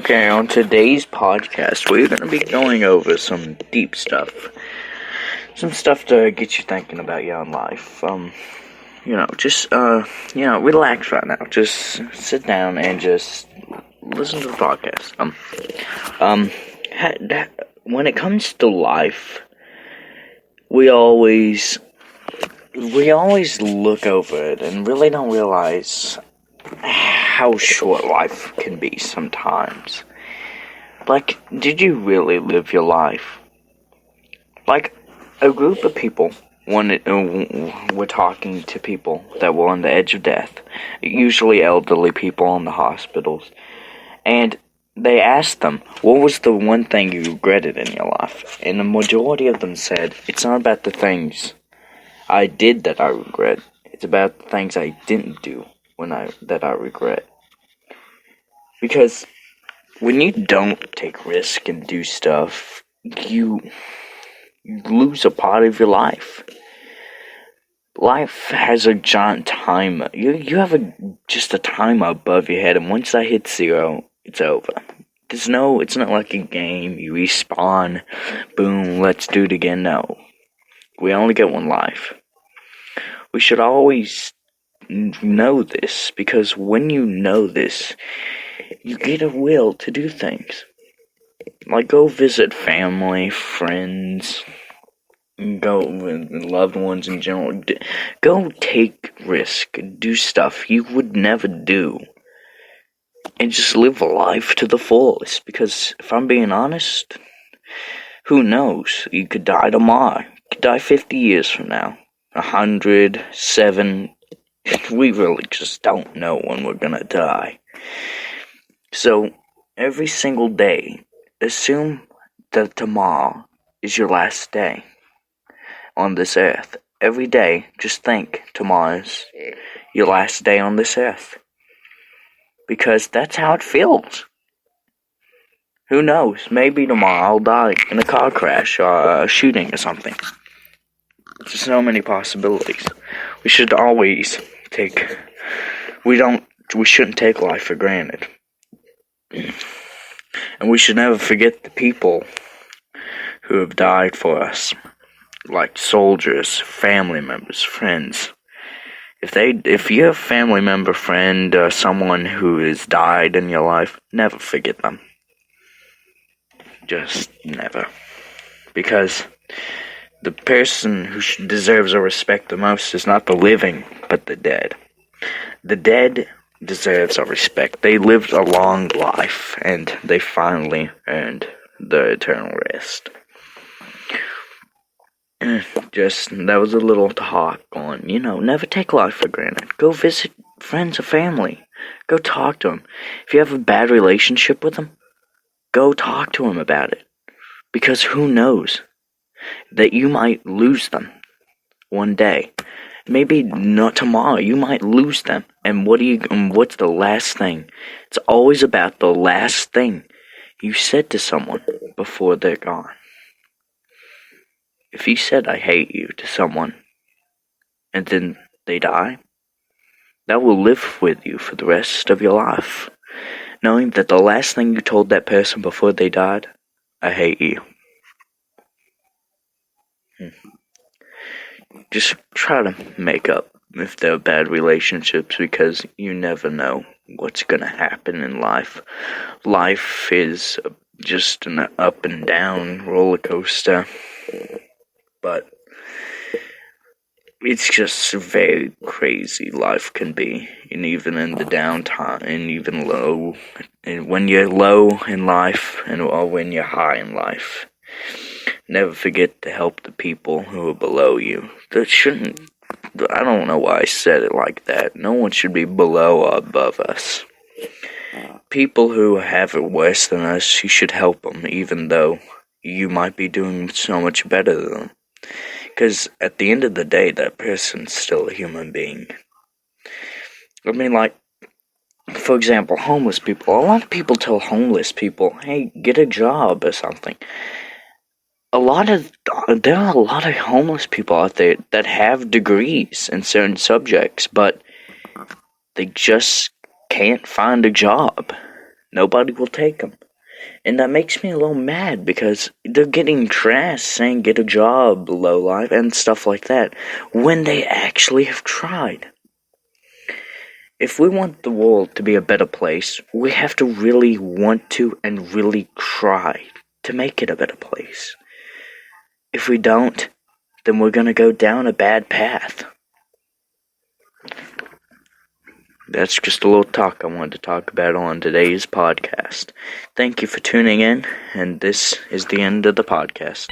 Okay, on today's podcast, we're going to be going over some deep stuff. Some stuff to get you thinking about your own life. Relax right now. Just sit down and just listen to the podcast. When it comes to life, we always look over it and really don't realize how short life can be sometimes. Like, did you really live your life? Like, a group of people were talking to people that were on the edge of death, usually elderly people in the hospitals, and they asked them, what was the one thing you regretted in your life? And the majority of them said, it's not about the things I did that I regret, it's about the things I didn't do that I regret. Because when you don't take risk and do stuff, you lose a part of your life. Life has a giant timer. You have just a timer above your head, and once that hits 0, it's over. It's not like a game. You respawn, boom, let's do it again. No. We only get one life. We should always know this, because when you know this, you get a will to do things. Like, go visit family, friends, go with loved ones in general. Go take risk, do stuff you would never do, and just live a life to the fullest. Because if I'm being honest, who knows? You could die tomorrow. You could die 50 years from now. 107. We really just don't know when we're gonna die. So, every single day, assume that tomorrow is your last day on this earth. Every day, just think tomorrow's your last day on this earth. Because that's how it feels. Who knows? Maybe tomorrow I'll die in a car crash or a shooting or something. There's so many possibilities. We should always we shouldn't take life for granted. And we should never forget the people who have died for us, like soldiers, family members, friends. If you're a family member, friend, or someone who has died in your life, never forget them. Just never. Because the person who deserves our respect the most is not the living, but the dead. The dead deserves our respect. They lived a long life, and they finally earned the eternal rest. That was a little talk on, never take life for granted. Go visit friends or family. Go talk to them. If you have a bad relationship with them, go talk to them about it. Because who knows that you might lose them one day. Maybe not tomorrow. You might lose them. And what's the last thing? It's always about the last thing you said to someone before they're gone. If you said I hate you to someone and then they die, that will live with you for the rest of your life. Knowing that the last thing you told that person before they died, I hate you. Just try to make up if they're bad relationships, because you never know what's gonna happen in life. Life is just an up and down roller coaster, but it's just very crazy life can be, and even in the downtime, and even low, and when you're low in life, or when you're high in life. Never forget to help the people who are below you. I don't know why I said it like that. No one should be below or above us. People who have it worse than us, you should help them, even though you might be doing so much better than them. Because at the end of the day, that person's still a human being. I mean, like, for example, homeless people. A lot of people tell homeless people, hey, get a job or something. There are a lot of homeless people out there that have degrees in certain subjects, but they just can't find a job. nobody will take them. And that makes me a little mad because they're getting trash saying get a job, low life, and stuff like that, when they actually have tried. If we want the world to be a better place, we have to really want to and really try to make it a better place. If we don't, then we're gonna go down a bad path. That's just a little talk I wanted to talk about on today's podcast. Thank you for tuning in, and this is the end of the podcast.